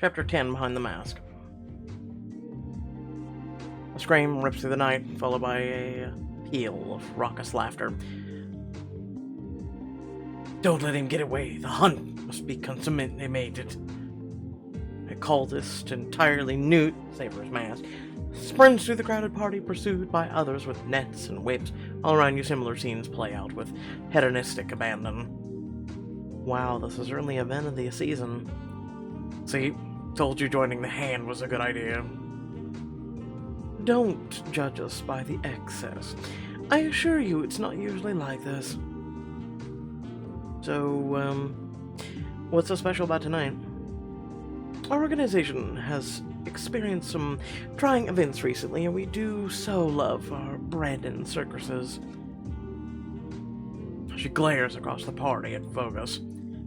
Chapter 10, Behind the Mask. A scream rips through the night, followed by a peal of raucous laughter. Don't let him get away. The hunt must be consummated. A cultist, entirely nude, save for his mask, sprints through the crowded party, pursued by others with nets and whips. All around you, similar scenes play out with hedonistic abandon. Wow, this is certainly an event of the season. See, told you joining the hand was a good idea. Don't judge us by the excess. I assure you it's not usually like this. So, what's so special about tonight? Our organization has experienced some trying events recently, and we do so love our bread and circuses. She glares across the party at Vogus.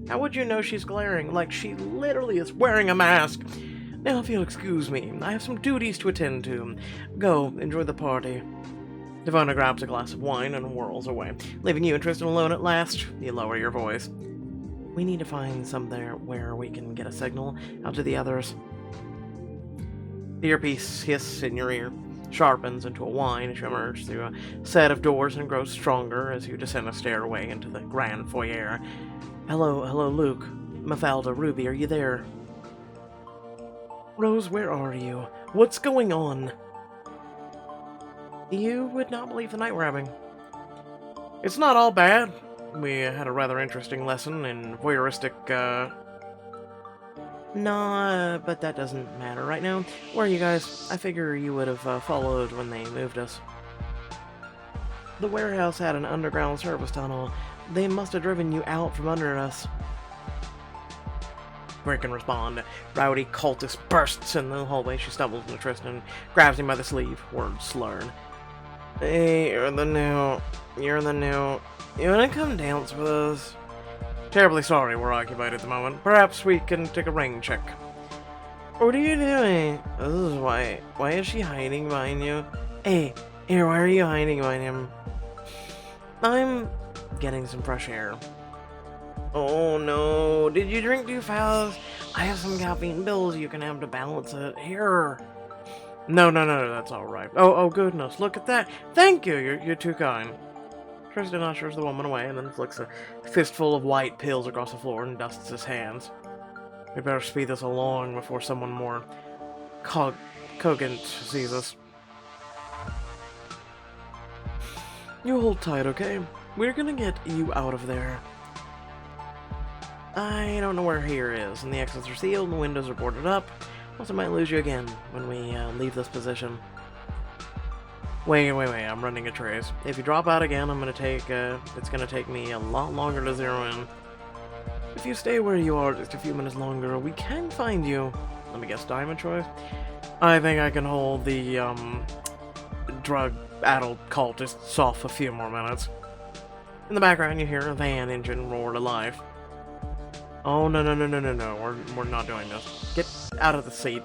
How would you know she's glaring? Like she literally is wearing a mask. Now, if you'll excuse me, I have some duties to attend to. Go, enjoy the party. Devona grabs a glass of wine and whirls away, leaving you and Tristan alone at last. You lower your voice. We need to find somewhere where we can get a signal out to the others. The earpiece hiss in your ear, sharpens into a whine as you emerge through a set of doors and grows stronger as you descend a stairway into the grand foyer. Hello, Luke. Mafalda, Ruby, are you there? Rose, where are you? What's going on? You would not believe the night we're having. It's not all bad. We had a rather interesting lesson in voyeuristic, Nah, but that doesn't matter right now. Where are you guys? I figure you would have followed when they moved us. The warehouse had an underground service tunnel. They must have driven you out from under us. Where can respond. Rowdy cultist bursts in the hallway. She stumbles into Tristan, grabs him by the sleeve, words slurred. Hey, you're the new. You wanna come dance with us? Terribly sorry, we're occupied at the moment. Perhaps we can take a ring check. What are you doing? This is why. Why is she hiding behind you? Hey, here, why are you hiding behind him? I'm getting some fresh air. Oh no, did you drink too fast? I have some caffeine pills you can have to balance it. Here. No, that's alright. Oh goodness, look at that. Thank you, you're too kind. Tristan ushers the woman away and then flicks a fistful of white pills across the floor and dusts his hands. We better speed this along before someone more cogent sees us. You hold tight, okay? We're gonna get you out of there. I don't know where here is, and the exits are sealed and the windows are boarded up. Also might lose you again when we leave this position. Wait, I'm running a trace. If you drop out again, it's gonna take me a lot longer to zero in. If you stay where you are just a few minutes longer, we can find you. Let me guess, diamond choice? I think I can hold the, drug-addled cultists off a few more minutes. In the background, you hear a van engine roar to life. Oh, no, we're not doing this. Get out of the seat.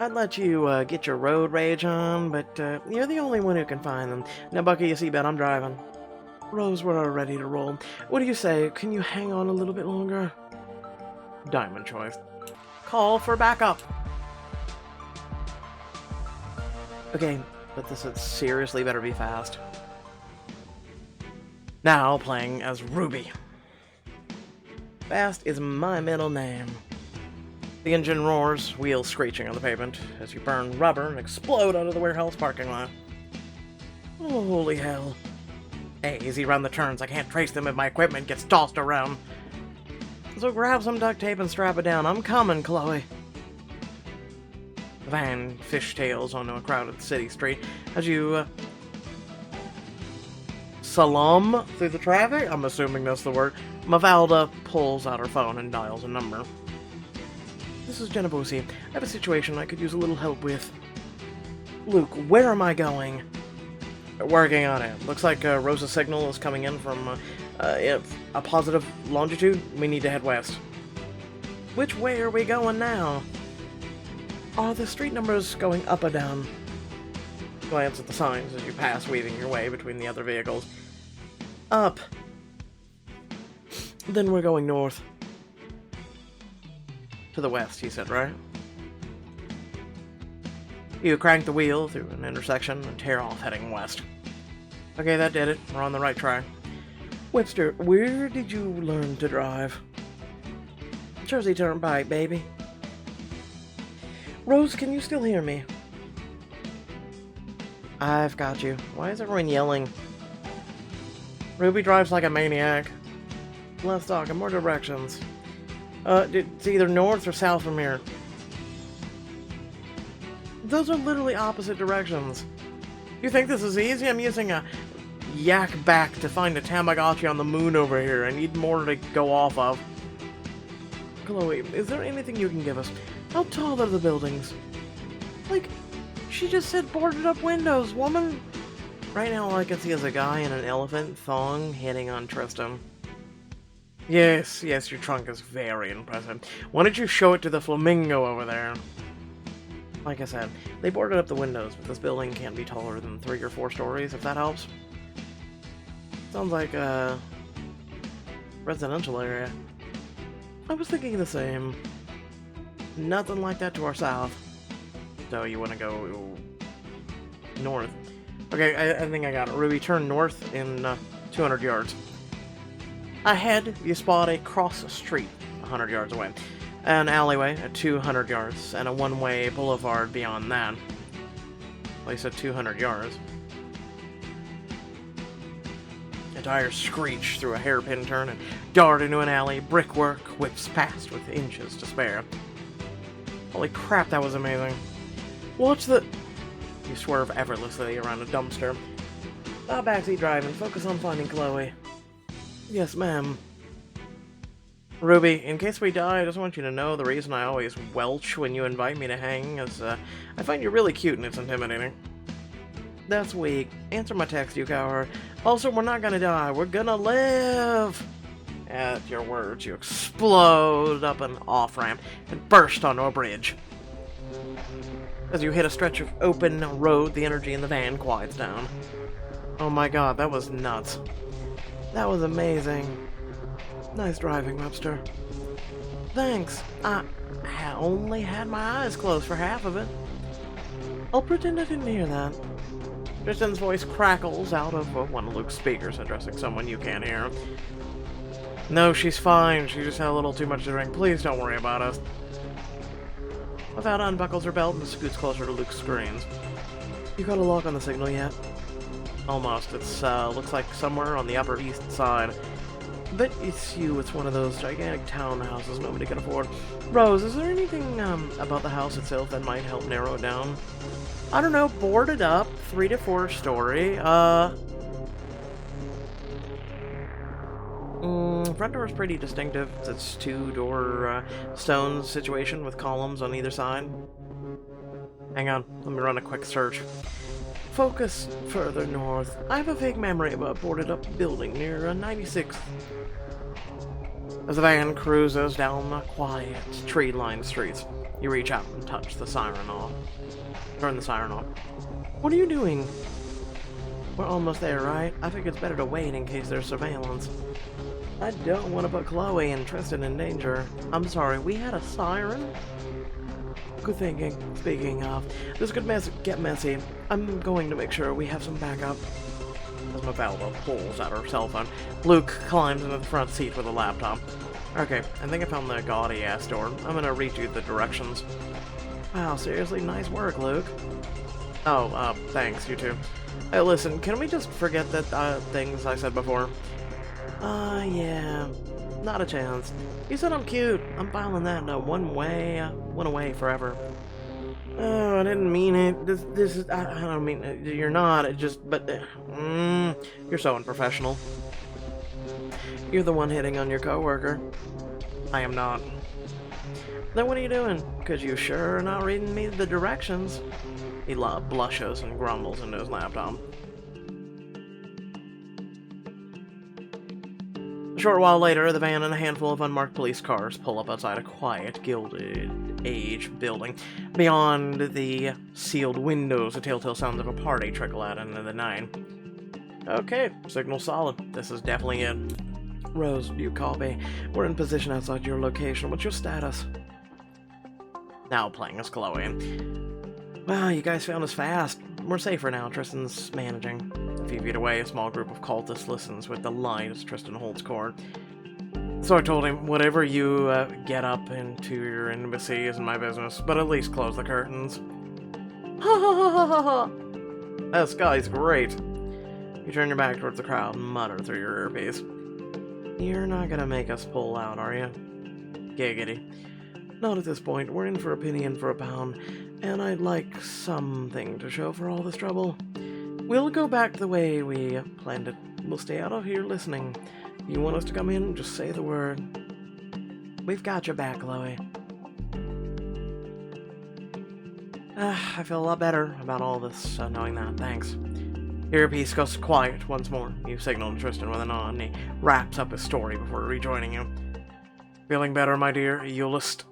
I'd let you get your road rage on, but you're the only one who can find them. Now buckle your seatbelt, I'm driving. Rose, we're ready to roll. What do you say? Can you hang on a little bit longer? Diamond choice. Call for backup. Okay, but this would seriously better be fast. Now playing as Ruby. Fast is my middle name. The engine roars, wheels screeching on the pavement, as you burn rubber and explode out of the warehouse parking lot. Oh, holy hell. Hey, easy around the turns. I can't trace them if my equipment gets tossed around. So grab some duct tape and strap it down. I'm coming, Chloe. The van fishtails onto a crowded city street as you salum through the traffic. I'm assuming that's the word. Mafalda pulls out her phone and dials a number. This is Genevosi. I have a situation I could use a little help with. Luke, where am I going? Working on it. Looks like Rosa's signal is coming in from a positive longitude. We need to head west. Which way are we going now? Are the street numbers going up or down? Glance at the signs as you pass, weaving your way between the other vehicles. Up. Then we're going north. To the west, you said, right? You crank the wheel through an intersection and tear off heading west. Okay, that did it. We're on the right track. Webster, where did you learn to drive? Jersey Turnpike, baby. Rose, can you still hear me? I've got you. Why is everyone yelling? Ruby drives like a maniac. Let's talk in more directions. It's either north or south from here. Those are literally opposite directions. You think this is easy? I'm using a yak back to find a Tamagotchi on the moon over here. I need more to go off of. Chloe, is there anything you can give us? How tall are the buildings? Like, she just said boarded up windows, woman. Right now all I can see is a guy in an elephant thong hitting on Tristan. Yes, your trunk is very impressive. Why don't you show it to the flamingo over there? Like I said, they boarded up the windows, but this building can't be taller than 3 or 4 stories, if that helps. Sounds like a residential area. I was thinking the same. Nothing like that to our south. So you want to go north. Okay, I think I got it. Ruby, turn north in 200 yards. Ahead, you spot a cross street 100 yards away. An alleyway at 200 yards, and a one-way boulevard beyond that. Well, you said 200 yards. A tire screech through a hairpin turn and dart into an alley. Brickwork whips past with inches to spare. Holy crap, that was amazing. Watch the... You swerve effortlessly around a dumpster. Backseat driving. Focus on finding Chloe. Yes, ma'am. Ruby, in case we die, I just want you to know the reason I always welch when you invite me to hang is, I find you really cute and it's intimidating. That's weak. Answer my text, you coward. Also, we're not gonna die. We're gonna live! At your words, you explode up an off-ramp and burst onto a bridge. As you hit a stretch of open road, the energy in the van quiets down. Oh my god, that was nuts. That was amazing. Nice driving, Webster. Thanks. I only had my eyes closed for half of it. I'll pretend I didn't hear that. Tristan's voice crackles out of one of Luke's speakers, addressing someone you can't hear. No, she's fine. She just had a little too much to drink. Please don't worry about us. Without unbuckles her belt and scoots closer to Luke's screens. You got a lock on the signal yet? Almost. It's, looks like somewhere on the Upper East Side. But it's you. It's one of those gigantic townhouses nobody can afford. Rose, is there anything, about the house itself that might help narrow it down? I don't know. Boarded up. 3 to 4 story. Front door is pretty distinctive. It's 2-door, stone situation with columns on either side. Hang on. Let me run a quick search. Focus further north. I have a vague memory of a boarded-up building near 96th. As the van cruises down the quiet, tree-lined streets, you reach out and touch the siren off. Turn the siren off. What are you doing? We're almost there, right? I think it's better to wait in case there's surveillance. I don't want to put Chloe and Tristan in danger. I'm sorry, we had a siren? Good thinking. Speaking of, this could get messy. I'm going to make sure we have some backup. As Mafalda pulls out her cell phone, Luke climbs into the front seat with a laptop. Okay, I think I found the gaudy-ass door. I'm gonna read you the directions. Wow, seriously, nice work, Luke. Oh, thanks, you too. Hey, listen, can we just forget that, things I said before? Yeah. Not a chance. You said I'm cute. I'm filing that in a one away forever. Oh, I didn't mean it. This is, I don't mean it. You're not. It just, but, you're so unprofessional. You're the one hitting on your coworker. I am not. Then what are you doing? Cause you sure are not reading me the directions. He blushes and grumbles into his laptop. A short while later, the van and a handful of unmarked police cars pull up outside a quiet, Gilded Age building. Beyond the sealed windows, the telltale sounds of a party trickle out into the night. Okay, signal solid. This is definitely it. Rose, you copy? We're in position outside your location. What's your status? now playing as Chloe. Well, you guys found us fast. We're safer now, Tristan's managing. A few feet away, a small group of cultists listens with delight as Tristan holds court. So I told him, whatever you get up into your embassy isn't my business, but at least close the curtains. Ha ha ha ha ha ha! This guy's great. You turn your back towards the crowd and mutter through your earpiece. You're not gonna make us pull out, are you? Giggity. Not at this point. We're in for a penny and for a pound, and I'd like something to show for all this trouble. We'll go back the way we planned it. We'll stay out of here listening. You want us to come in? Just say the word. We've got your back, Chloe. I feel a lot better about all this, knowing that. Thanks. Your earpiece goes quiet once more. You signal to Tristan with a nod, and he wraps up his story before rejoining you. Feeling better, my dear Eulist?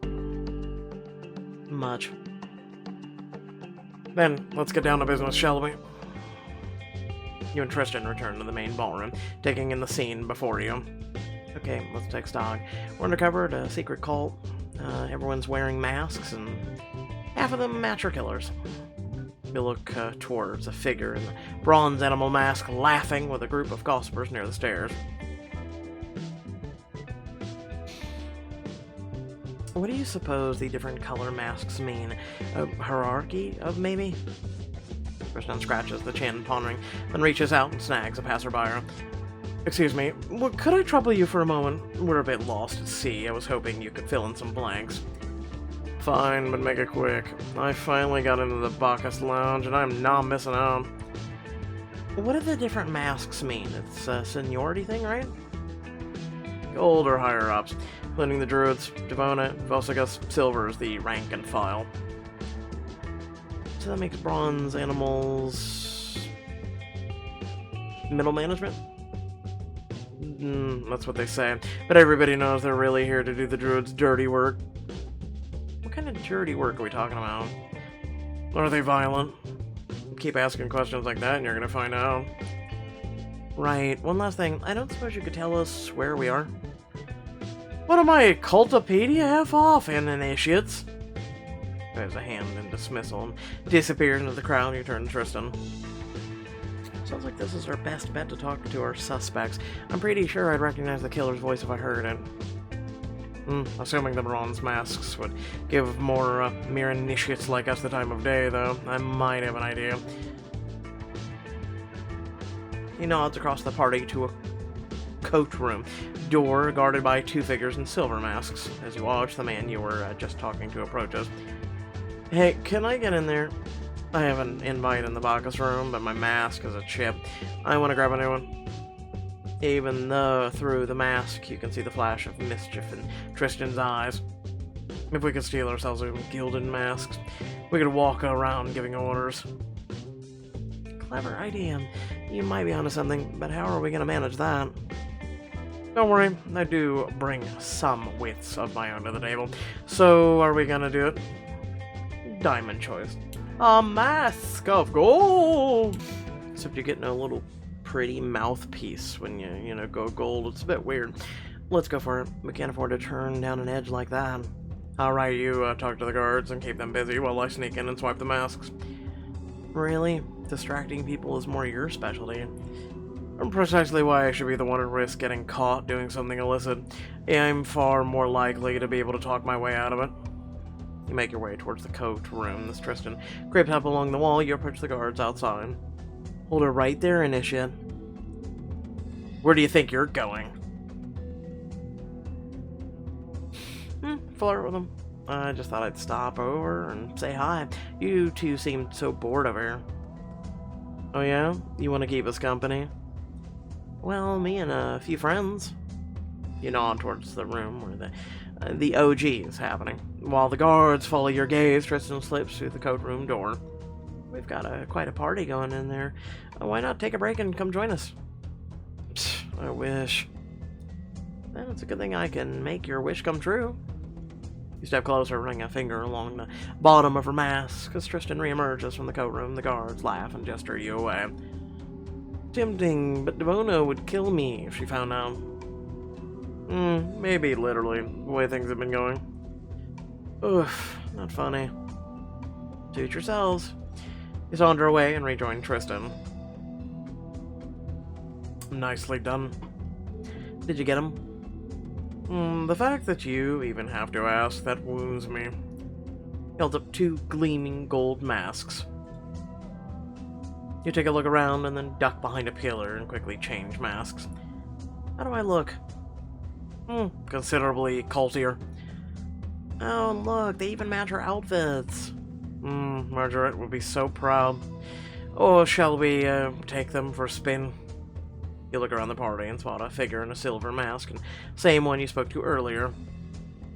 Much. Then, let's get down to business, shall we? You and Tristan return to the main ballroom, taking in the scene before you. Okay, let's take stock. We're undercover at a secret cult. Everyone's wearing masks, and half of them match your killers. You look towards a figure in the bronze animal mask, laughing with a group of gossipers near the stairs. What do you suppose the different color masks mean? A hierarchy of maybe? Tristan scratches the chin, pondering, then reaches out and snags a passerby. Excuse me, could I trouble you for a moment? We're a bit lost at sea. I was hoping you could fill in some blanks. Fine, but make it quick. I finally got into the Bacchus Lounge, and I'm not missing out. What do the different masks mean? It's a seniority thing, right? Gold or higher-ups, including the Druids, Devona, Vosigus, Silver is the rank and file. So that makes bronze animals... middle management? That's what they say. But everybody knows they're really here to do the Druids' dirty work. What kind of dirty work are we talking about? Are they violent? Keep asking questions like that and you're gonna find out. Right, one last thing. I don't suppose you could tell us where we are? What am I, Cultopedia? F off, initiates! There's a hand in dismissal and disappears into the crowd. You turn to Tristan. Sounds like this is our best bet to talk to our suspects. I'm pretty sure I'd recognize the killer's voice if I heard it. Assuming the bronze masks would give more mere initiates like us the time of day, though. I might have an idea. He nods across the party to a coat room. Door guarded by two figures in silver masks. As you watch, the man you were just talking to approaches. Hey, can I get in there? I have an invite in the Bacchus room, but my mask is a chip. I want to grab a new one. Even though through the mask you can see the flash of mischief in Tristan's eyes. If we could steal ourselves some gilded masks, we could walk around giving orders. Clever idea. You might be onto something, but how are we going to manage that? Don't worry, I do bring some wits of my own to the table. So, are we going to do it? Diamond choice. A mask of gold! Except you get no little pretty mouthpiece when you go gold. It's a bit weird. Let's go for it. We can't afford to turn down an edge like that. Alright, you talk to the guards and keep them busy while I sneak in and swipe the masks. Really? Distracting people is more your specialty. Precisely why I should be the one at risk getting caught doing something illicit. I'm far more likely to be able to talk my way out of it. You make your way towards the coat room. This Tristan creeps up along the wall. You approach the guards outside. Hold her right there, initiate. Where do you think you're going? Flirt with him. I just thought I'd stop over and say hi. You two seemed so bored over here. Oh yeah? You want to keep us company? Well, me and a few friends. You nod towards the room where the OG is happening. While the guards follow your gaze, Tristan slips through the coat room door. We've got quite a party going in there. Why not take a break and come join us? Psst, I wish. Well, it's a good thing I can make your wish come true. You step closer, running a finger along the bottom of her mask. As Tristan reemerges from the coat room, the guards laugh and gesture you away. Tempting, but Devona would kill me if she found out. Maybe literally, the way things have been going. Oof, not funny. Suit yourselves. You saunter away and rejoin Tristan. Nicely done. Did you get him? The fact that you even have to ask, that wounds me. He held up 2 gleaming gold masks. You take a look around and then duck behind a pillar and quickly change masks. How do I look? Considerably cultier. Oh, look, they even match her outfits. Margaret would be so proud. Oh, shall we take them for a spin? You look around the party and spot a figure in a silver mask, and same one you spoke to earlier.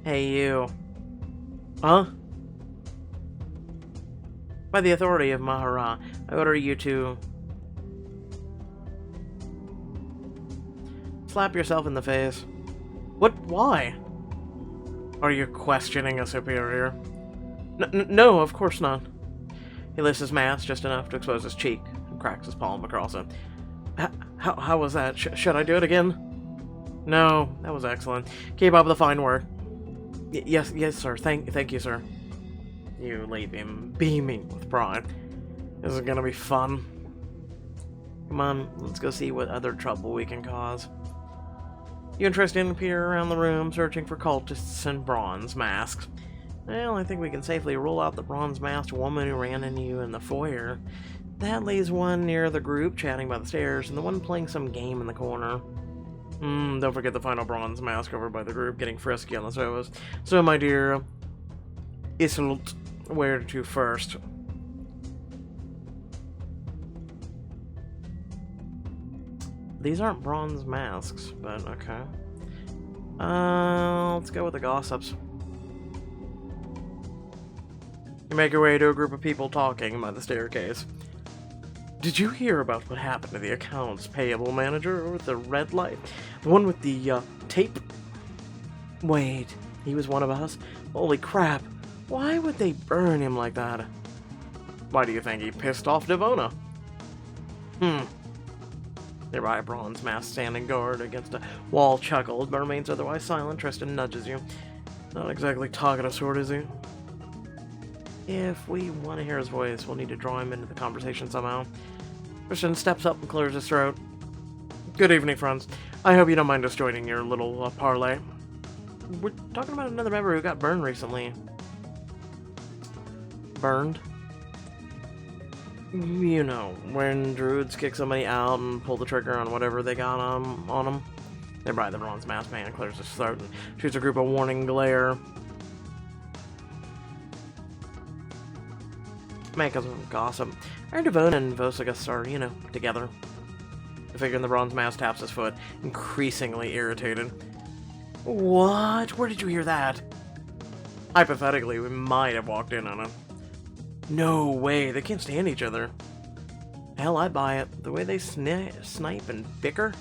Hey, you. Huh? By the authority of Mahara, I order you to... slap yourself in the face. What? Why? Are you questioning a superior? No, of course not. He lifts his mask just enough to expose his cheek and cracks his palm across it. How was that? Should I do it again? No, that was excellent. Keep up the fine work. Yes, sir. Thank you, sir. You leave him beaming with pride. This is gonna be fun. Come on, let's go see what other trouble we can cause. You and Tristan peer around the room, searching for cultists and bronze masks. Well, I think we can safely rule out the bronze-masked woman who ran into you in the foyer. That leaves one near the group, chatting by the stairs, and the one playing some game in the corner. Don't forget the final bronze mask over by the group, getting frisky on the sofas. So, my dear Isolt, where to first? These aren't bronze masks, but okay. Let's go with the gossips. You make your way to a group of people talking by the staircase. Did you hear about what happened to the accounts payable manager with the red light? The one with the, tape? Wait, he was one of us? Holy crap. Why would they burn him like that? Why do you think he pissed off Devona? Nearby a bronze masked standing guard against a wall chuckles, but remains otherwise silent. Tristan nudges you. Not exactly talkative sort, is he? If we want to hear his voice, we'll need to draw him into the conversation somehow. Tristan steps up and clears his throat. Good evening, friends. I hope you don't mind us joining your little parlay. We're talking about another member who got burned recently. Burned? You know, when druids kick somebody out and pull the trigger on whatever they got on them. Thereby the bronze masked man clears his throat and shoots a group of warning glare. Make us gossip. Our Devona and Vosigus are, you know, together. The figure in the bronze mask taps his foot, increasingly irritated. What? Where did you hear that? Hypothetically, we might have walked in on it. No way, they can't stand each other. Hell, I buy it. The way they snipe and bicker.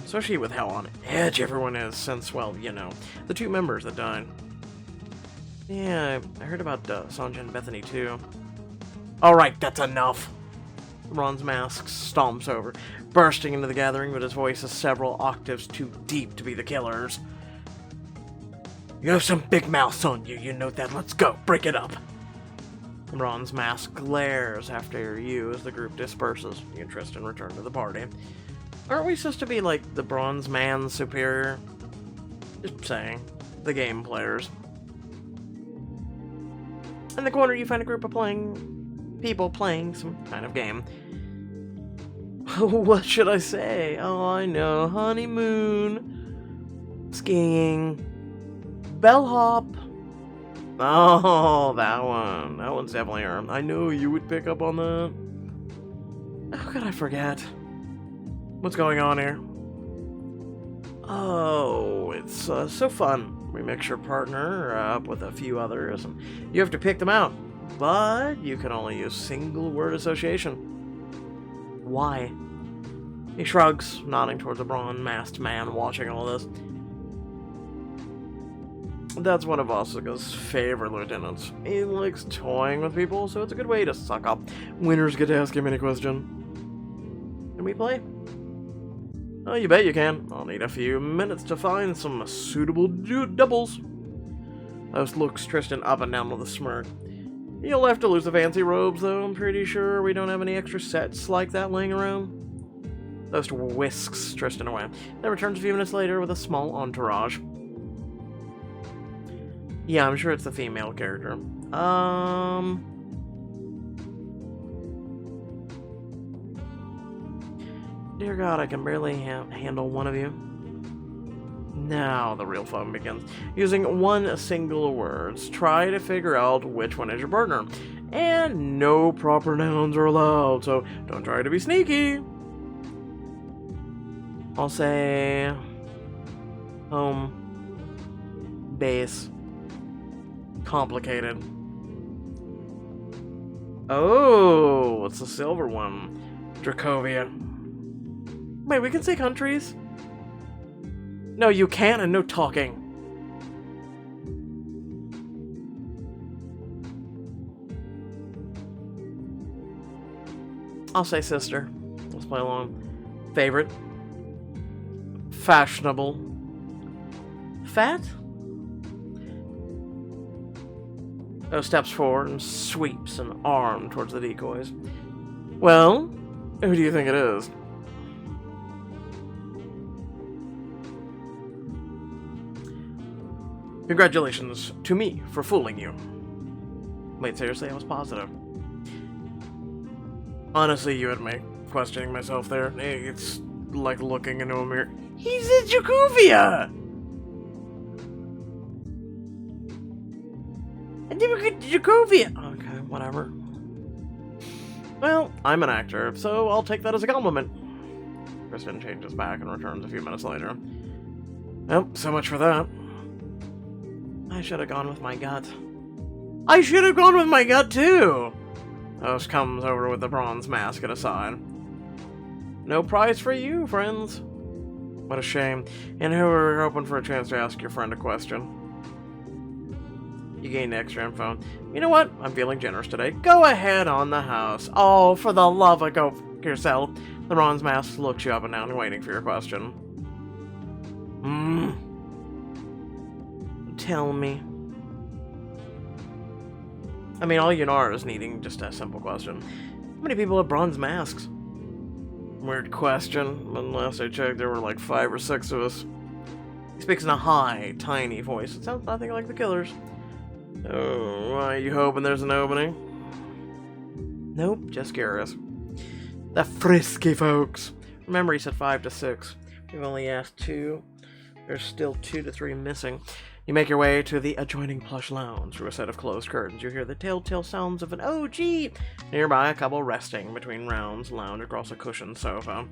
Especially with how on edge everyone is since, well, you know, the 2 members that died. Yeah, I heard about Sanjay and Bethany too. Alright, that's enough! The bronze mask stomps over, bursting into the gathering, but his voice is several octaves too deep to be the killer's. You have some big mouths on you, you know that. Let's go, break it up! The bronze mask glares after you as the group disperses. You and Tristan return to the party. Aren't we supposed to be like the bronze man's superior? Just saying. The game players. In the corner, you find a group of people playing some kind of game. What should I say? Oh, I know. Honeymoon. Skiing. Bellhop. Oh, that one. That one's definitely her. I know you would pick up on that. How could I forget? What's going on here? Oh, it's so fun. We mix your partner up with a few others, and you have to pick them out. But you can only use single word association. Why? He shrugs, nodding towards a bronze-masked man watching all this. That's one of Asuka's favorite lieutenants. He likes toying with people, so it's a good way to suck up. Winners get to ask him any question. Can we play? Oh, you bet you can. I'll need a few minutes to find some suitable doubles. Host looks Tristan up and down with a smirk. You'll have to lose the fancy robes, though. I'm pretty sure we don't have any extra sets like that laying around. Host whisks Tristan away, then returns a few minutes later with a small entourage. Yeah, I'm sure it's the female character. Dear God, I can barely handle one of you. Now the real fun begins. Using one single words, try to figure out which one is your partner. And no proper nouns are allowed, so don't try to be sneaky. I'll say home, base, complicated. Oh, it's the silver one. Dracovia. Wait, we can say countries? No, you can't, and no talking. I'll say sister. Let's play along. Favorite. Fashionable. Fat? Oh, steps forward and sweeps an arm towards the decoys. Well, who do you think it is? Congratulations to me for fooling you. Wait, seriously? I was positive. Honestly, you had me questioning myself there. It's like looking into a mirror. He's in Jakovia! Jakovia! Okay, whatever. Well, I'm an actor, so I'll take that as a compliment. Kristen changes back and returns a few minutes later. Well, so much for that. I should have gone with my gut. I should have gone with my gut, too! Host comes over with the bronze mask at his side. No prize for you, friends. What a shame. And who are hoping for a chance to ask your friend a question? You gained extra info. You know what? I'm feeling generous today. Go ahead on the house. Oh, for the love of go yourself. The bronze mask looks you up and down, waiting for your question. Tell me. I mean, all you are is needing just a simple question. How many people have bronze masks? Weird question. When last I checked, there were like 5 or 6 of us. He speaks in a high, tiny voice. It sounds nothing like the killers. Oh, are you hoping there's an opening? Nope, just curious. The frisky folks. Remember, he said 5 to 6. We've only asked 2. There's still 2 to 3 missing. You make your way to the adjoining plush lounge. Through a set of closed curtains, you hear the telltale sounds of an OG. Nearby, a couple resting between rounds lounge across a cushioned sofa.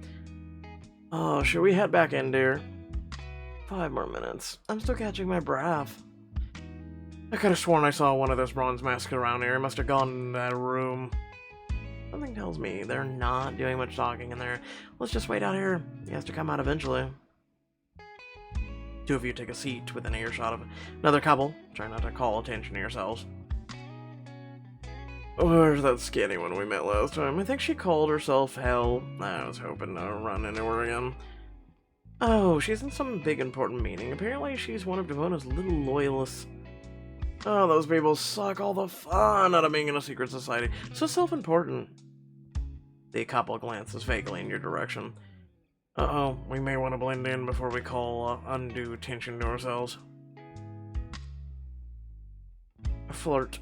Oh, should we head back in, dear? 5 more minutes. I'm still catching my breath. I could have sworn I saw one of those bronze masks around here. He must have gone in that room. Something tells me they're not doing much talking in there. Let's just wait out here. He has to come out eventually. 2 of you take a seat within earshot of another couple. Try not to call attention to yourselves. Where's that skinny one we met last time? I think she called herself Hell. I was hoping to run into her again. Oh, she's in some big important meeting. Apparently she's one of Devona's little loyalists. Oh, those people suck all the fun out of being in a secret society. So self-important. The couple glances vaguely in your direction. Uh-oh, we may want to blend in before we call undue attention to ourselves. A flirt.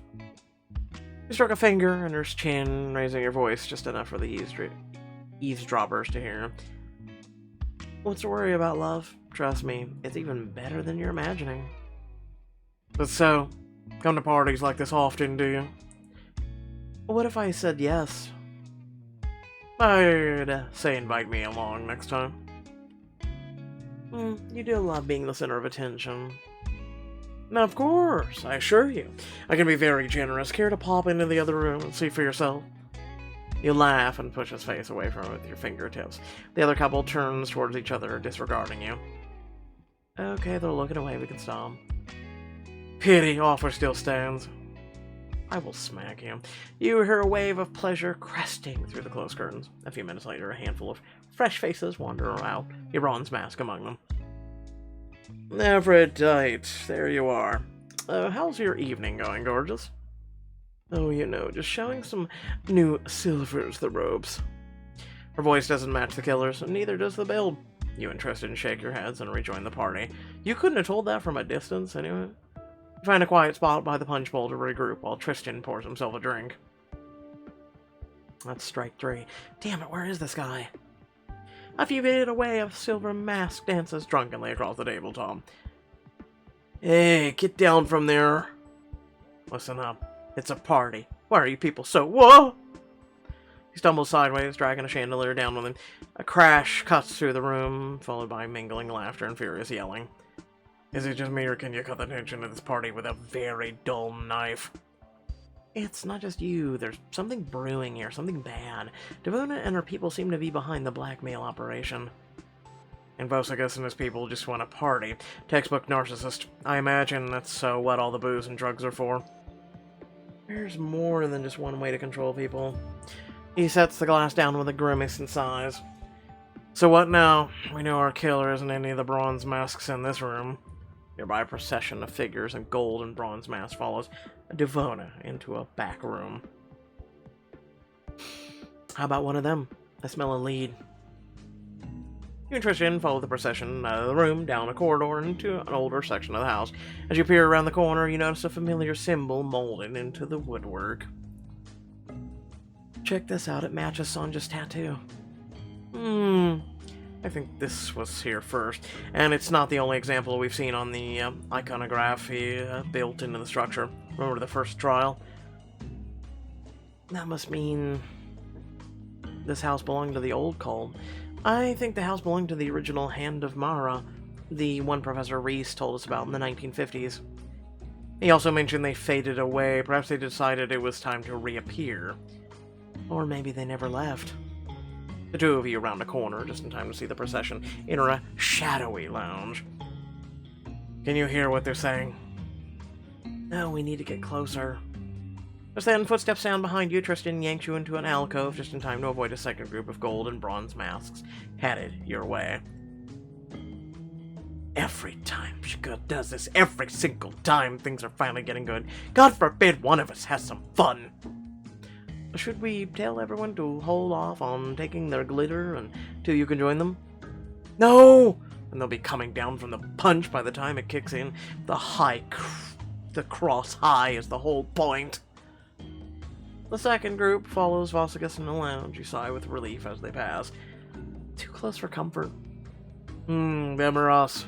You struck a finger in her chin, raising your voice just enough for the eavesdroppers to hear. What's to worry about, love? Trust me, it's even better than you're imagining. But so, come to parties like this often, do you? What if I said yes? I'd say invite me along next time. You do love being the center of attention. Now, of course, I assure you. I can be very generous. Care to pop into the other room and see for yourself? You laugh and push his face away from it with your fingertips. The other couple turns towards each other, disregarding you. Okay, they're looking away. We can stop. Pity, offer still stands. I will smack you. You hear a wave of pleasure cresting through the closed curtains. A few minutes later, a handful of fresh faces wander out, your bronze mask among them. Aphrodite, there you are. How's your evening going, gorgeous? Oh, just showing some new silvers the ropes. Her voice doesn't match the killer's, and neither does the build. You interested in shake your heads and rejoin the party. You couldn't have told that from a distance, anyway. You find a quiet spot by the punch bowl to regroup while Tristan pours himself a drink. That's strike 3. Damn it, where is this guy? A few feet away, a silver mask dances drunkenly across the tabletop. Hey, get down from there. Listen up. It's a party. Why are you people so... Whoa! He stumbles sideways, dragging a chandelier down with him. A crash cuts through the room, followed by mingling laughter and furious yelling. Is it just me, or can you cut the tension of this party with a very dull knife? It's not just you. There's something brewing here, something bad. Devona and her people seem to be behind the blackmail operation. And Vosicus and his people just want a party. Textbook narcissist. I imagine that's what all the booze and drugs are for. There's more than just one way to control people. He sets the glass down with a grimace and sighs. So what now? We know our killer isn't any of the bronze masks in this room. Nearby a procession of figures in gold and bronze masks follows Devona into a back room. How about one of them? I smell a lead. You and Tristan follow the procession out of the room, down a corridor, into an older section of the house. As you peer around the corner, you notice a familiar symbol molded into the woodwork. Check this out, it matches Sanja's tattoo. I think this was here first, and it's not the only example we've seen on the iconography built into the structure. Remember the first trial? That must mean this house belonged to the old cult. I think the house belonged to the original Hand of Mara, the one Professor Reese told us about in the 1950s. He also mentioned they faded away. Perhaps they decided it was time to reappear. Or maybe they never left. The two of you around a corner, just in time to see the procession enter a shadowy lounge. Can you hear what they're saying? No, we need to get closer. Just then, footsteps sound behind you. Tristan yanks you into an alcove just in time to avoid a second group of gold and bronze masks headed your way. Every time she does this, every single time things are finally getting good. God forbid one of us has some fun. Should we tell everyone to hold off on taking their glitter until you can join them? No! And they'll be coming down from the punch by the time it kicks in. The cross high is the whole point. The second group follows Vosicus in the lounge. You sigh with relief as they pass. Too close for comfort. Them or us.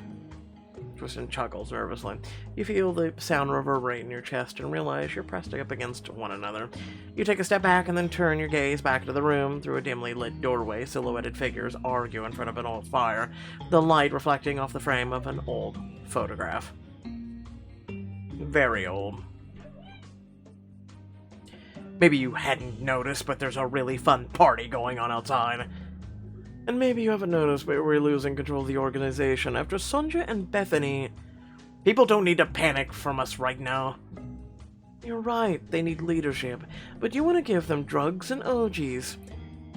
Tristan chuckles nervously. You feel the sound reverberate in your chest and realize you're pressed up against one another. You take a step back and then turn your gaze back to the room. Through a dimly lit doorway, silhouetted figures argue in front of an old fire, the light reflecting off the frame of an old photograph. Very old. Maybe you hadn't noticed, but there's a really fun party going on outside. And maybe you haven't noticed, but we're losing control of the organization after Sonja and Bethany. People don't need to panic from us right now. You're right, they need leadership, but you want to give them drugs and OGs.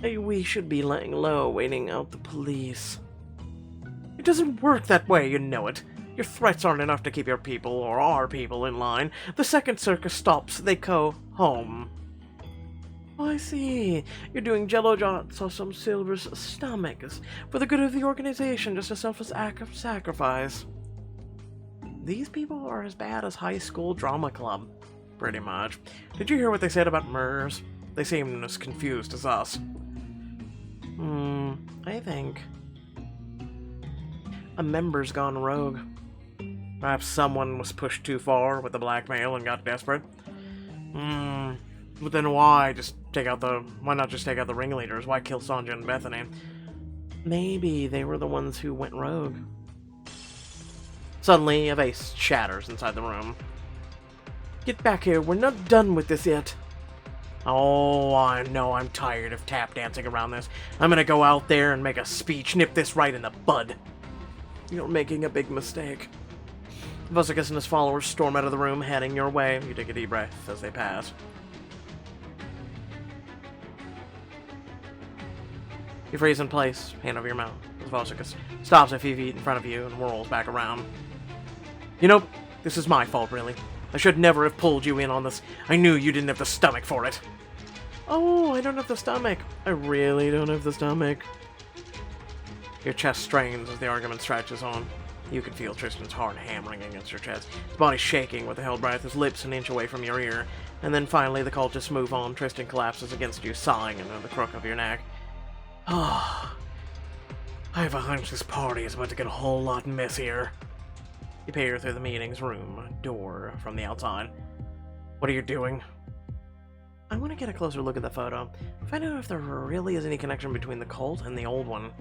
We should be laying low, waiting out the police. It doesn't work that way, you know it. Your threats aren't enough to keep your people, or our people, in line. The second circus stops, they go home. Oh, I see. You're doing jello shots on some silver's stomachs for the good of the organization, just a selfless act of sacrifice. These people are as bad as high school drama club, pretty much. Did you hear what they said about MERS? They seem as confused as us. I think a member's gone rogue. Perhaps someone was pushed too far with the blackmail and got desperate. But then why not just take out the ringleaders? Why kill Sonja and Bethany? Maybe they were the ones who went rogue. Suddenly, a vase shatters inside the room. Get back here, we're not done with this yet. Oh, I know, I'm tired of tap dancing around this. I'm gonna go out there and make a speech, nip this right in the bud. You're making a big mistake. Vosicus and his followers storm out of the room, heading your way. You take a deep breath as they pass. You freeze in place, hand over your mouth, as Vosicus stops a few feet in front of you and whirls back around. You know, This is my fault, really. I should never have pulled you in on this. I knew you didn't have the stomach for it. Oh, I don't have the stomach. I really don't have the stomach. Your chest strains as the argument stretches on. You can feel Tristan's heart hammering against your chest, his body shaking with the held breath, his lips an inch away from your ear. And then finally the cultists move on. Tristan collapses against you, sighing into the crook of your neck. Ah, I have a hunch this party is about to get a whole lot messier. You peer through the meeting's room door from the outside. What are you doing? I want to get a closer look at the photo. Find out if there really is any connection between the cult and the old one.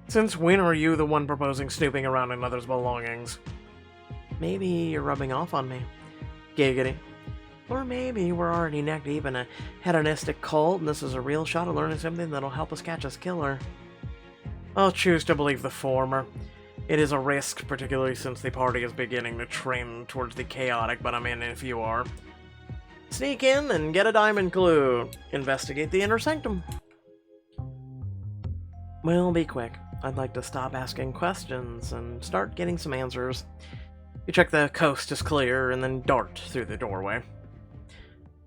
Since when are you the one proposing snooping around in others' belongings? Maybe you're rubbing off on me. Giggity. Or maybe we're already neck deep in a hedonistic cult and this is a real shot at learning something that'll help us catch this killer. I'll choose to believe the former. It is a risk, particularly since the party is beginning to trend towards the chaotic, but I'm in if you are. Sneak in and get a diamond clue. Investigate the inner sanctum. Well, be quick. I'd like to stop asking questions and start getting some answers. You check the coast is clear and then dart through the doorway.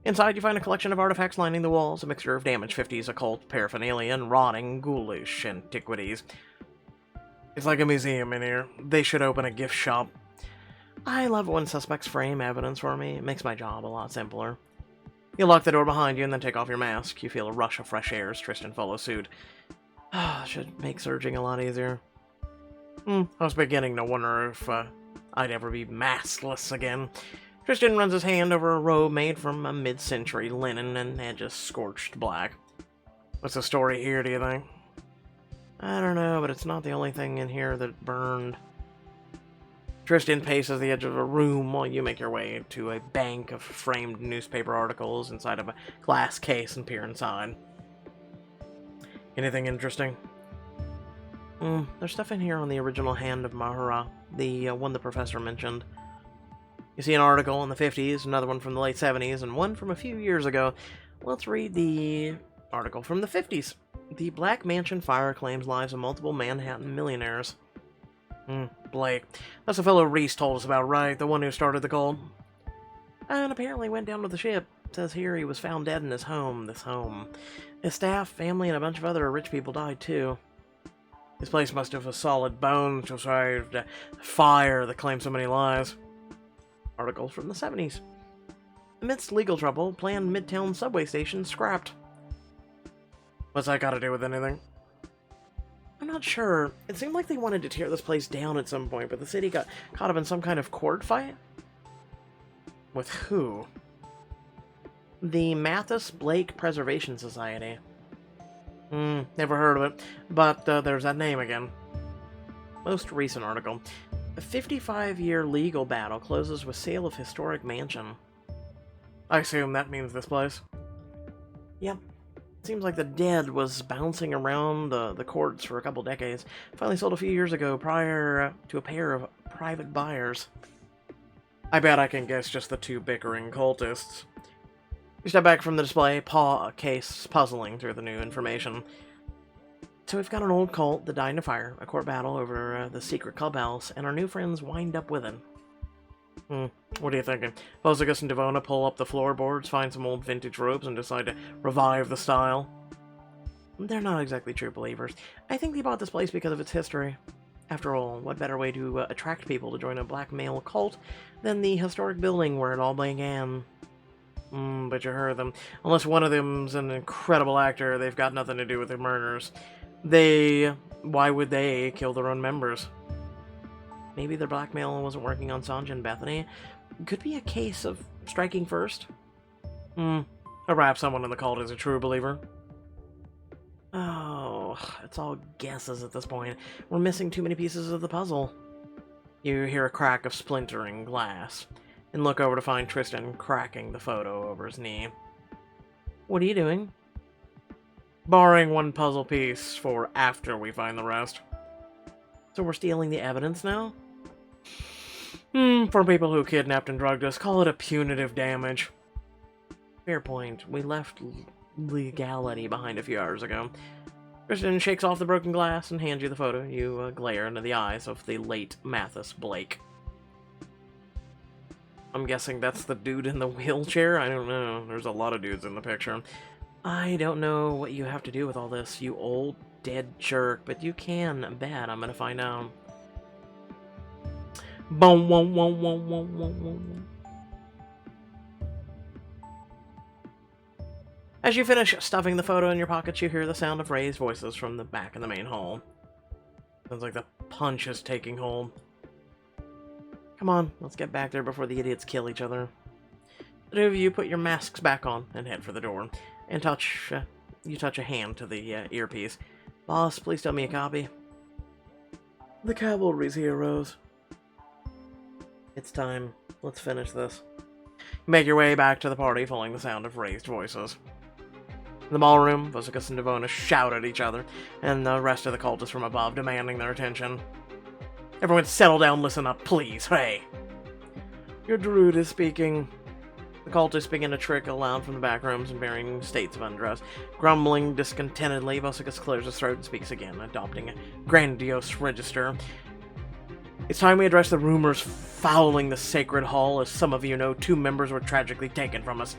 Inside, you find a collection of artifacts lining the walls, a mixture of damaged 50s occult paraphernalia and rotting, ghoulish antiquities. It's like a museum in here. They should open a gift shop. I love it when suspects frame evidence for me. It makes my job a lot simpler. You lock the door behind you and then take off your mask. You feel a rush of fresh air as Tristan follows suit. Should make searching a lot easier. I was beginning to wonder if I'd ever be maskless again. Tristan runs his hand over a robe made from a mid-century linen and edges scorched black. What's the story here, do you think? I don't know, but it's not the only thing in here that burned. Tristan paces the edge of a room while you make your way to a bank of framed newspaper articles inside of a glass case and peer inside. Anything interesting? There's stuff in here on the original Hand of Mahara, the one the professor mentioned. You see an article in the 50s, another one from the late 70s, and one from a few years ago. Let's read the article from the 50s. The Black Mansion fire claims lives of multiple Manhattan millionaires. Blake. That's the fellow Reese told us about, right? The one who started the cult. And apparently went down with the ship. It says here he was found dead in his home, His staff, family, and a bunch of other rich people died too. His place must have a solid bone to survive the fire that claimed so many lives. Article from the 70s. Amidst legal trouble, planned Midtown subway station scrapped. What's that got to do with anything? I'm not sure. It seemed like they wanted to tear this place down at some point, but the city got caught up in some kind of court fight? With who? The Mathis Blake Preservation Society. Never heard of it, but there's that name again. Most recent article. A 55-year legal battle closes with sale of historic mansion. I assume that means this place. Yep. Seems like the dead was bouncing around the courts for a couple decades. Finally sold a few years ago prior to a pair of private buyers. I bet I can guess just the two bickering cultists. You step back from the display, paw a case puzzling through the new information. So we've got an old cult that died in a fire, a court battle over the secret clubhouse, and our new friends wind up with it. What are you thinking? Bozagus and Devona pull up the floorboards, find some old vintage ropes, and decide to revive the style. They're not exactly true believers. I think they bought this place because of its history. After all, what better way to attract people to join a black male cult than the historic building where it all began? But you heard them. Unless one of them's an incredible actor, they've got nothing to do with the murders. Why would they kill their own members? Maybe their blackmail wasn't working on Sanjay and Bethany. Could be a case of striking first. Or perhaps someone in the cult is a true believer. Oh, it's all guesses at this point. We're missing too many pieces of the puzzle. You hear a crack of splintering glass, and look over to find Tristan cracking the photo over his knee. What are you doing? Borrowing one puzzle piece for after we find the rest. So we're stealing the evidence now? For people who kidnapped and drugged us, call it a punitive damage. Fair point. We left legality behind a few hours ago. Tristan shakes off the broken glass and hands you the photo. You glare into the eyes of the late Mathis Blake. I'm guessing that's the dude in the wheelchair? I don't know. There's a lot of dudes in the picture. I don't know what you have to do with all this, you old dead jerk, but you can bet I'm gonna find out. Boom, boom, boom, boom, boom, boom, boom. As you finish stuffing the photo in your pockets, you hear the sound of raised voices from the back of the main hall. Sounds like the punch is taking hold. Come on, let's get back there before the idiots kill each other. The two of you put your masks back on and head for the door. And you touch a hand to the earpiece. Boss, please tell me a copy. The cavalry's here, Rose. It's time. Let's finish this. You make your way back to the party, following the sound of raised voices. In the ballroom, Vosicus and Devona shout at each other, and the rest of the cultists from above demanding their attention. Everyone settle down, listen up, please, hey! Your druid is speaking. The cultists begin to trickle out from the back rooms in varying states of undress. Grumbling discontentedly, Vosicus clears his throat and speaks again, adopting a grandiose register. It's time we address the rumors fouling the sacred hall. As some of you know, 2 members were tragically taken from us.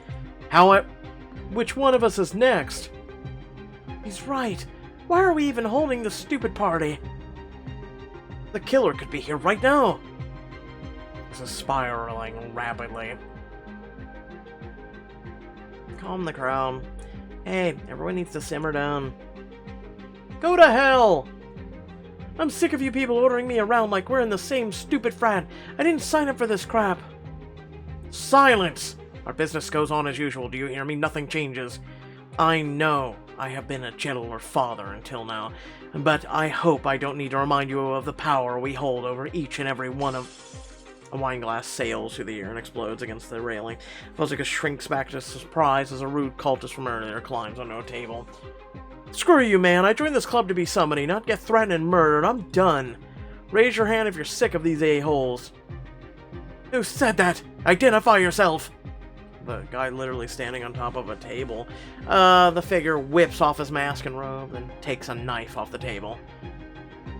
Which one of us is next? He's right. Why are we even holding this stupid party? The killer could be here right now. This is spiraling rapidly. Calm the crowd. Hey, everyone needs to simmer down. Go to hell! I'm sick of you people ordering me around like we're in the same stupid frat. I didn't sign up for this crap. Silence! Our business goes on as usual, do you hear me? Nothing changes. I know I have been a gentler father until now, but I hope I don't need to remind you of the power we hold over each and every one of... A wine glass sails through the air and explodes against the railing. Vosicus shrinks back to surprise as a rude cultist from earlier climbs onto a table. Screw you, man. I joined this club to be somebody, not get threatened and murdered. I'm done. Raise your hand if you're sick of these a-holes. Who said that? Identify yourself! The guy literally standing on top of a table. The figure whips off his mask and robe and takes a knife off the table.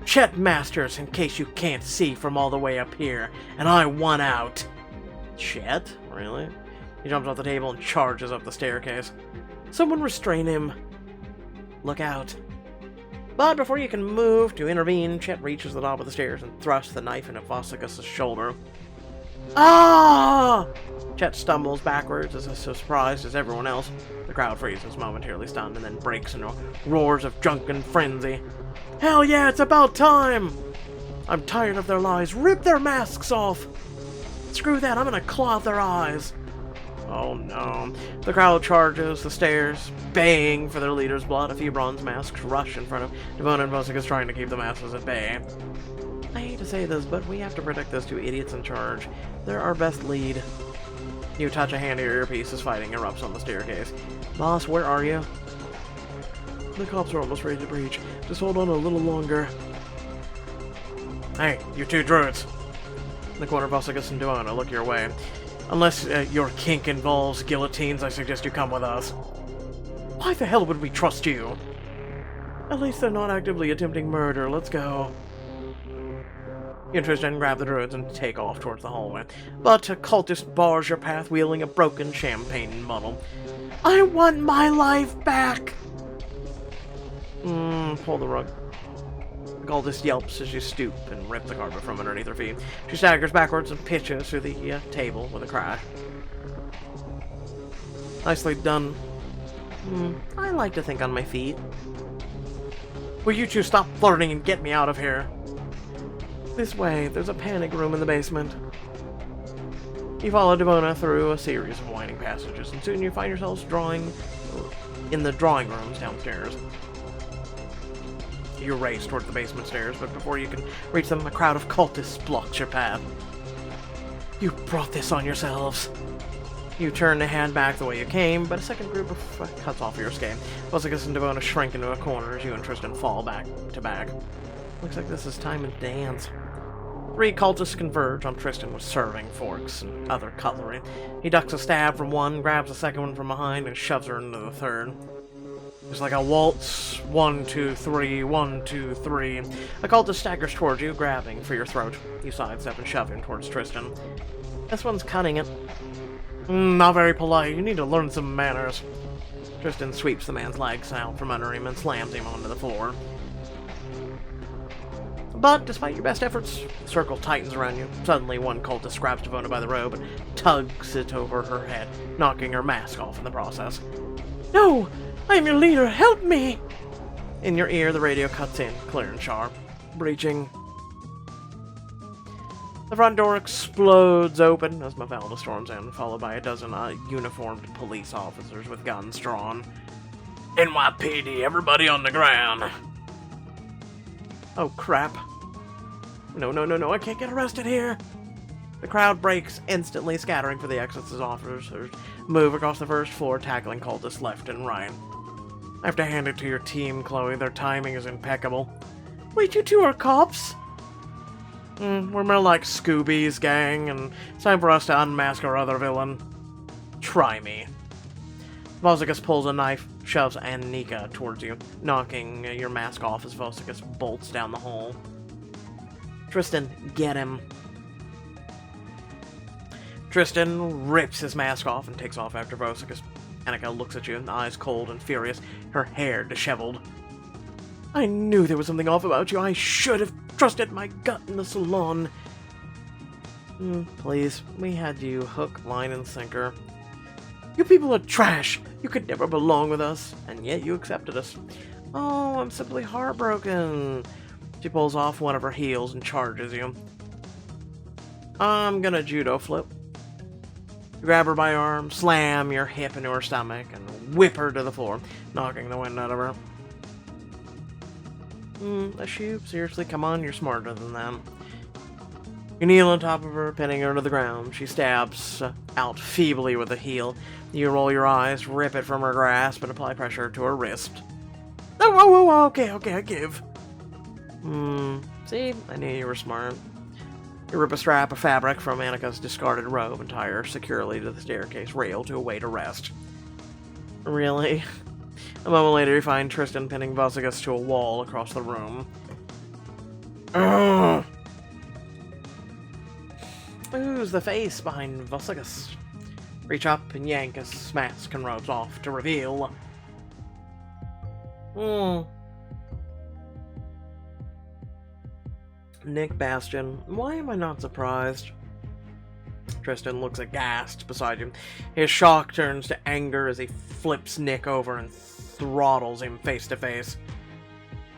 Chet Masters, in case you can't see from all the way up here, and I want out. Chet? Really? He jumps off the table and charges up the staircase. Someone restrain him. Look out. But before you can move to intervene, Chet reaches the top of the stairs and thrusts the knife into Vosicus' shoulder. Ah! Chet stumbles backwards as surprised as everyone else. The crowd freezes, momentarily stunned, and then breaks into roars of drunken frenzy. Hell yeah, it's about time! I'm tired of their lies. Rip their masks off! Screw that, I'm gonna claw out their eyes. Oh no. The crowd charges the stairs, baying for their leader's blood. A few bronze masks rush in front of Devona and Vosicus, trying to keep the masses at bay. I hate to say this, but we have to protect those 2 idiots in charge. They're our best lead. You touch a hand to your earpiece as fighting erupts on the staircase. Boss, where are you? The cops are almost ready to breach. Just hold on a little longer. Hey, you 2 druids. In the corner, Vosicus and Devona look your way. Unless your kink involves guillotines, I suggest you come with us. Why the hell would we trust you? At least they're not actively attempting murder. Let's go. You and Tristan grab the druids and take off towards the hallway. But a cultist bars your path, wielding a broken champagne bottle. I want my life back! Pull the rug. The cultist yelps as you stoop and rip the carpet from underneath her feet. She staggers backwards and pitches through the table with a crash. Nicely done. I like to think on my feet. Will you 2 stop flirting and get me out of here? This way, there's a panic room in the basement. You follow Devona through a series of winding passages, and soon you find yourselves in the drawing rooms downstairs. You race towards the basement stairs, but before you can reach them, a crowd of cultists blocks your path. You brought this on yourselves. You turn to head back the way you came, but a second group cuts off your escape. Vosicus and Devona shrink into a corner as you and Tristan fall back to back. Looks like this is time to dance. 3 cultists converge on Tristan with serving forks and other cutlery. He ducks a stab from one, grabs a second one from behind, and shoves her into the third. It's like a waltz. 1, 2, 3, 1, 2, 3. A cultist staggers towards you, grabbing for your throat. You sidestep and shove him towards Tristan. This one's cutting it. Not very polite. You need to learn some manners. Tristan sweeps the man's legs out from under him and slams him onto the floor. But, despite your best efforts, the circle tightens around you. Suddenly, one cultist grabs Devona by the robe and tugs it over her head, knocking her mask off in the process. No! I am your leader! Help me! In your ear, the radio cuts in, clear and sharp. Breaching. The front door explodes open as Mafalda storms in, followed by a dozen uniformed police officers with guns drawn. NYPD, everybody on the ground! Oh, crap. No, I can't get arrested here! The crowd breaks instantly, scattering for the exits as officers move across the first floor, tackling cultists left and right. I have to hand it to your team, Chloe. Their timing is impeccable. Wait, you two are cops? We're more like Scooby's gang, and it's time for us to unmask our other villain. Try me. Vosicus pulls a knife, shoves Annika towards you, knocking your mask off as Vosicus bolts down the hole. Tristan, get him. Tristan rips his mask off and takes off after Vosicus. Annika looks at you, eyes cold and furious, her hair disheveled. I knew there was something off about you. I should have trusted my gut in the salon. Please, we had you hook, line, and sinker. You people are trash. You could never belong with us, and yet you accepted us. Oh, I'm simply heartbroken. She pulls off one of her heels and charges you. I'm gonna judo flip. You grab her by arm, slam your hip into her stomach, and whip her to the floor, knocking the wind out of her. Ashu, seriously, come on, you're smarter than them. You kneel on top of her, pinning her to the ground. She stabs out feebly with a heel. You roll your eyes, rip it from her grasp, and apply pressure to her wrist. Oh, okay, I give. See, I knew you were smart. You rip a strap of fabric from Annika's discarded robe and tie her securely to the staircase rail to await arrest. Really? A moment later, you find Tristan pinning Vosicus to a wall across the room. Ugh. Who's the face behind Vosicus? Reach up and yank his mask and robes off to reveal. Nick Bastion. Why am I not surprised? Tristan looks aghast beside him. His shock turns to anger as he flips Nick over and throttles him face to face.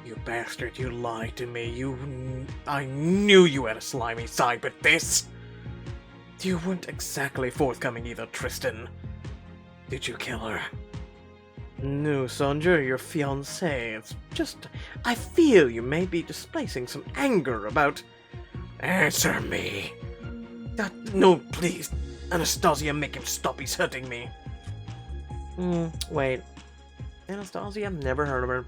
You bastard, you lied to me. I knew you had a slimy side, but this... You weren't exactly forthcoming either, Tristan. Did you kill her? No, Sandra, your fiancée. It's just... I feel you may be displaying some anger about... Answer me. No, please. Anastasia, make him stop. He's hurting me. Wait. Anastasia? Never heard of her.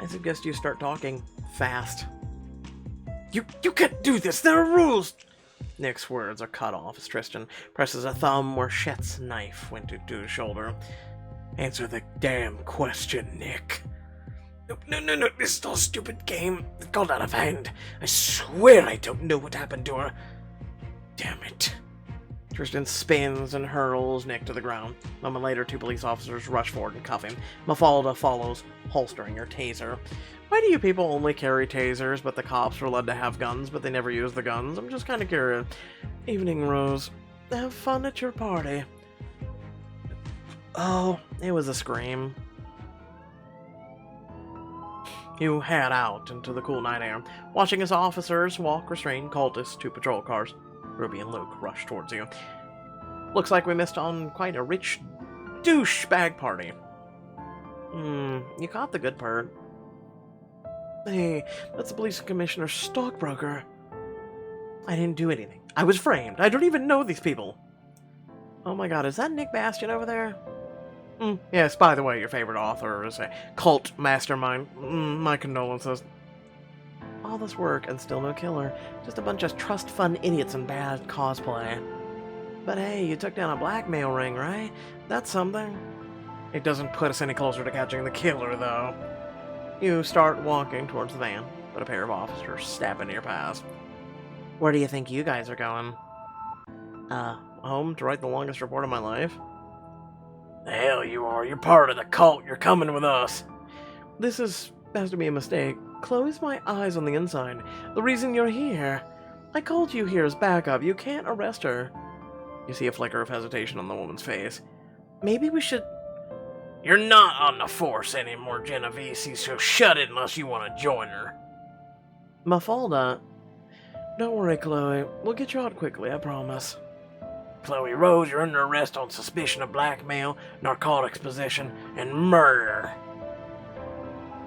I suggest you start talking fast. You can't do this. There are rules. Nick's words are cut off as Tristan presses a thumb where Chet's knife went to his shoulder. Answer the damn question, Nick. No, this is all a stupid game. It got out of hand. I swear I don't know what happened to her. Damn it. Tristan spins and hurls Nick to the ground. A moment later, two police officers rush forward and cuff him. Mafalda follows, holstering her taser. Why do you people only carry tasers, but the cops are allowed to have guns, but they never use the guns? I'm just kind of curious. Evening, Rose. Have fun at your party. Oh, it was a scream. You head out into the cool night air, watching as officers walk restrained cultists to patrol cars. Ruby and Luke rush towards you. Looks like we missed on quite a rich douchebag party. You caught the good part. Hey, that's the police commissioner's stockbroker. I didn't do anything. I was framed. I don't even know these people. Oh my god, is that Nick Bastion over there? Yes, by the way, your favorite author is a cult mastermind. My condolences. All this work and still no killer. Just a bunch of trust fund idiots and bad cosplay. But hey, you took down a blackmail ring, right? That's something. It doesn't put us any closer to catching the killer, though. You start walking towards the van, but a pair of officers step into your path. Where do you think you guys are going? home to write the longest report of my life? The hell you are. You're part of the cult. You're coming with us. This has to be a mistake. Close my eyes on the inside. The reason you're here. I called you here as backup. You can't arrest her. You see a flicker of hesitation on the woman's face. Maybe we should... You're not on the force anymore, Genovese, so shut it unless you want to join her. Mafalda. Don't worry, Chloe. We'll get you out quickly, I promise. Chloe Rose, you're under arrest on suspicion of blackmail, narcotics possession, and murder.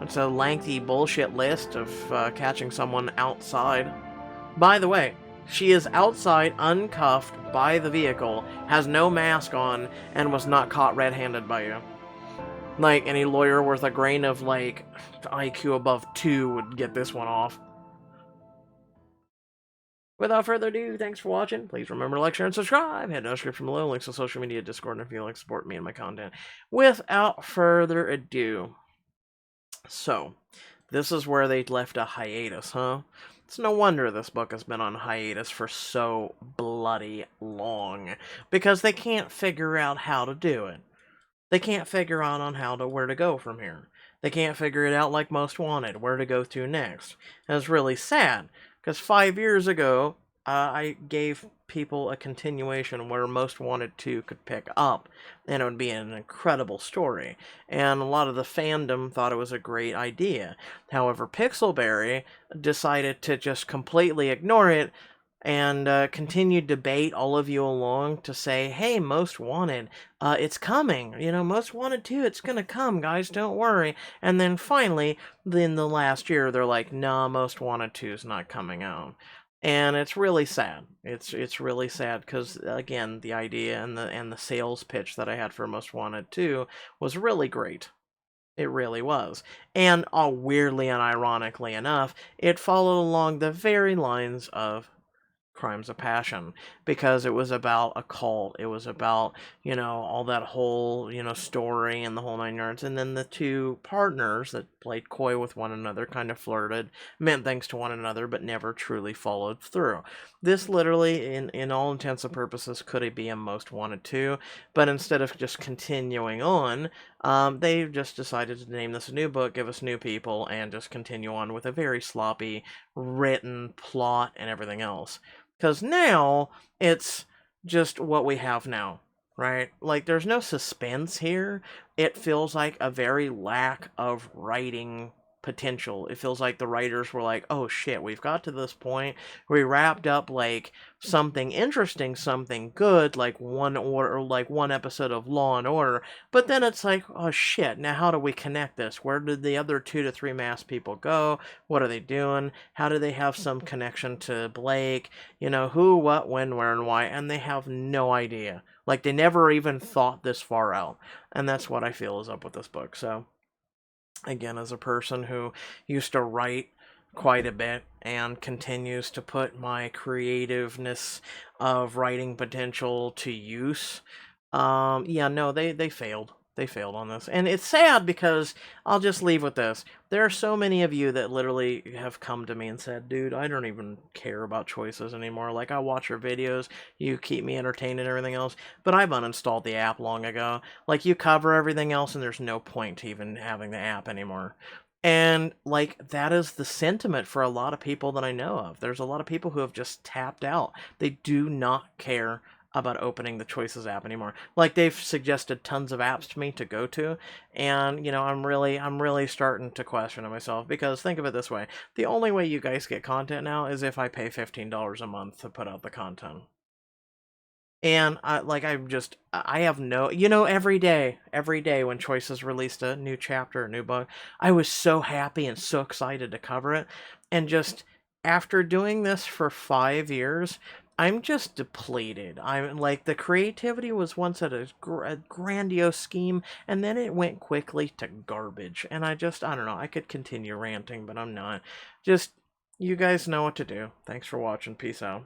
It's a lengthy bullshit list of catching someone outside. By the way, she is outside, uncuffed, by the vehicle, has no mask on, and was not caught red-handed by you. Like, any lawyer worth a grain of, like, IQ above 2 would get this one off. Without further ado, thanks for watching. Please remember to like, share, and subscribe. Head to the description below, links to social media, Discord, and if you'd like to support me and my content. Without further ado. So, this is where they left a hiatus, huh? It's no wonder this book has been on hiatus for so bloody long. Because they can't figure out how to do it. They can't figure out on where to go from here. They can't figure it out like Most Wanted, where to go to next. And it's really sad, because 5 years ago, I gave people a continuation where Most Wanted 2 could pick up, and it would be an incredible story. And a lot of the fandom thought it was a great idea. However, Pixelberry decided to just completely ignore it, and continued to bait all of you along to say, hey, Most Wanted, it's coming. You know, Most Wanted 2, it's gonna come, guys, don't worry. And then finally, in the last year, they're like, nah, Most Wanted 2 is not coming out. And it's really sad. It's really sad because, again, the idea and the sales pitch that I had for Most Wanted 2 was really great. It really was. And weirdly and ironically enough, it followed along the very lines of Crimes of Passion, because it was about a cult. It was about, you know, all that whole, you know, story and the whole 9 yards. And then the two partners that played coy with one another kind of flirted, meant things to one another, but never truly followed through. This literally, in all intents and purposes, could be a Most Wanted 2, but instead of just continuing on, they just decided to name this a new book, give us new people, and just continue on with a very sloppy written plot and everything else. Because now, it's just what we have now, right? Like, there's no suspense here. It feels like a very lack of writing potential. It feels like the writers were like, oh shit, we've got to this point. We wrapped up, like, something interesting, something good, like one episode of Law and Order, but then it's like, oh shit, now how do we connect this? Where did the other 2 to 3 masked people go? What are they doing? How do they have some connection to Blake? You know, who, what, when, where, and why? And they have no idea. Like, they never even thought this far out. And that's what I feel is up with this book. So, again, as a person who used to write quite a bit and continues to put my creativeness of writing potential to use, yeah, no, they failed. They failed on this. And it's sad because I'll just leave with this. There are so many of you that literally have come to me and said, dude, I don't even care about choices anymore. Like, I watch your videos, you keep me entertained and everything else, but I've uninstalled the app long ago. Like, you cover everything else and there's no point to even having the app anymore. And, like, that is the sentiment for a lot of people that I know of. There's a lot of people who have just tapped out. They do not care about opening the Choices app anymore. Like, they've suggested tons of apps to me to go to, and, you know, I'm really starting to question it myself, because think of it this way. The only way you guys get content now is if I pay $15 a month to put out the content. And I have no, you know, every day when Choices released a new chapter, a new book, I was so happy and so excited to cover it. And just after doing this for 5 years, I'm just depleted. I'm like, the creativity was once at a grandiose scheme, and then it went quickly to garbage. And I don't know, I could continue ranting, but I'm not. Just, you guys know what to do. Thanks for watching. Peace out.